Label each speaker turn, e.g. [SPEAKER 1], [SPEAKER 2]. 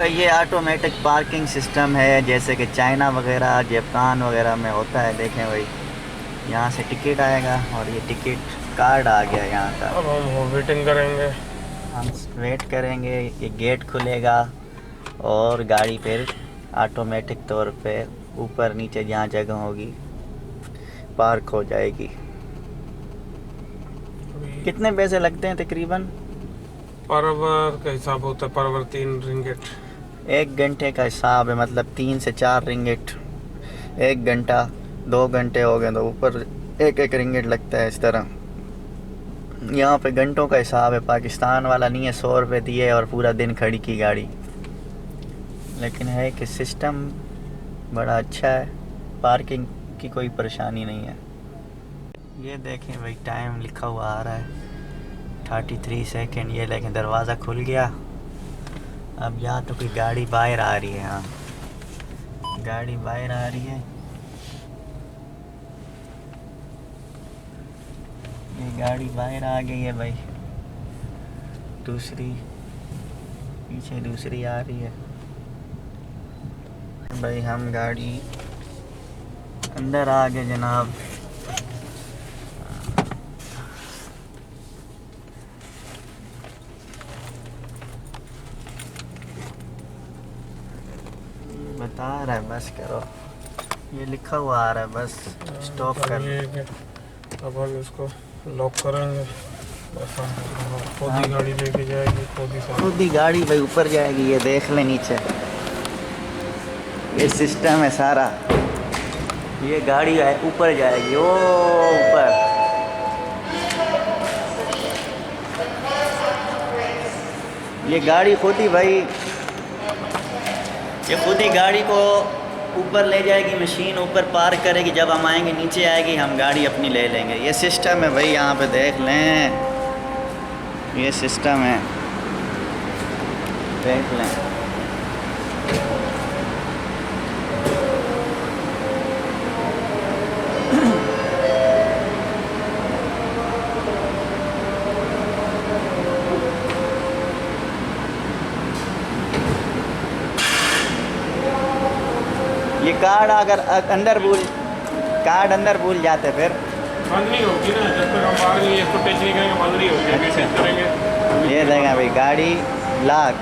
[SPEAKER 1] ये automatic parking system है, जैसे कि चाइना वगैरह जापान वगैरह में होता है। देखें भाई, यहाँ से टिकट आएगा और ये टिकट कार्ड आ गया यहाँ का।
[SPEAKER 2] अब हम वेटिंग करेंगे।
[SPEAKER 1] हम वेट करेंगे, ये गेट खुलेगा और गाड़ी फिर ऑटोमेटिक तौर पे ऊपर नीचे जहाँ जगह होगी पार्क हो जाएगी। कितने पैसे लगते हैं तकरीबन?
[SPEAKER 2] पर आवर का हिसाब होता है, पर आवर 3 रिंगिट।
[SPEAKER 1] 1 घंटे का हिसाब है, मतलब 3 से 4 रिंगिट। 1 घंटा, 2 घंटे हो गए तो ऊपर 1 रिंगिट लगता है इस तरह। यहाँ पे घंटों का हिसाब है, पाकिस्तान वाला नहीं है 100 रुपये दिए और पूरा दिन खड़ी की गाड़ी। लेकिन है कि सिस्टम बड़ा अच्छा है, पार्किंग की कोई परेशानी नहीं है। ये देखें भाई, टाइम लिखा हुआ आ रहा है 33 सेकंड। ये लेकिन दरवाज़ा खुल गया। अब या तो कोई गाड़ी बाहर आ रही है। हाँ, गाड़ी बाहर आ रही है। ये गाड़ी बाहर आ गई है भाई, दूसरी पीछे दूसरी आ रही है भाई। हम गाड़ी अंदर आ गए जनाब। बता रहा है बस करो, ये लिखा हुआ आ रहा है बस स्टॉप कर।
[SPEAKER 2] अब हम इसको लॉक करेंगे। बस हम खुद ही गाड़ी लेके जाएगी, खुद
[SPEAKER 1] ही गाड़ी भाई ऊपर जाएगी। ये देख ले नीचे, ये सिस्टम है सारा। ये गाड़ी है ऊपर जाएगी, ओ ऊपर। ये गाड़ी खुद ही भाई, ये खुद ही गाड़ी को ऊपर ले जाएगी, मशीन ऊपर पार्क करेगी। जब हम आएंगे नीचे आएगी, हम गाड़ी अपनी ले लेंगे। ये सिस्टम है भाई, यहाँ पे देख लें, ये सिस्टम है, देख लें। ये कार्ड अगर कार्ड अंदर भूल जाते फिर
[SPEAKER 2] बंद नहीं होगी ना, जब तक हम बाहर नहीं इसको टच नहीं करेंगे बंद नहीं होगी। अच्छा करेंगे।
[SPEAKER 1] ये देखें भाई, गाड़ी लाख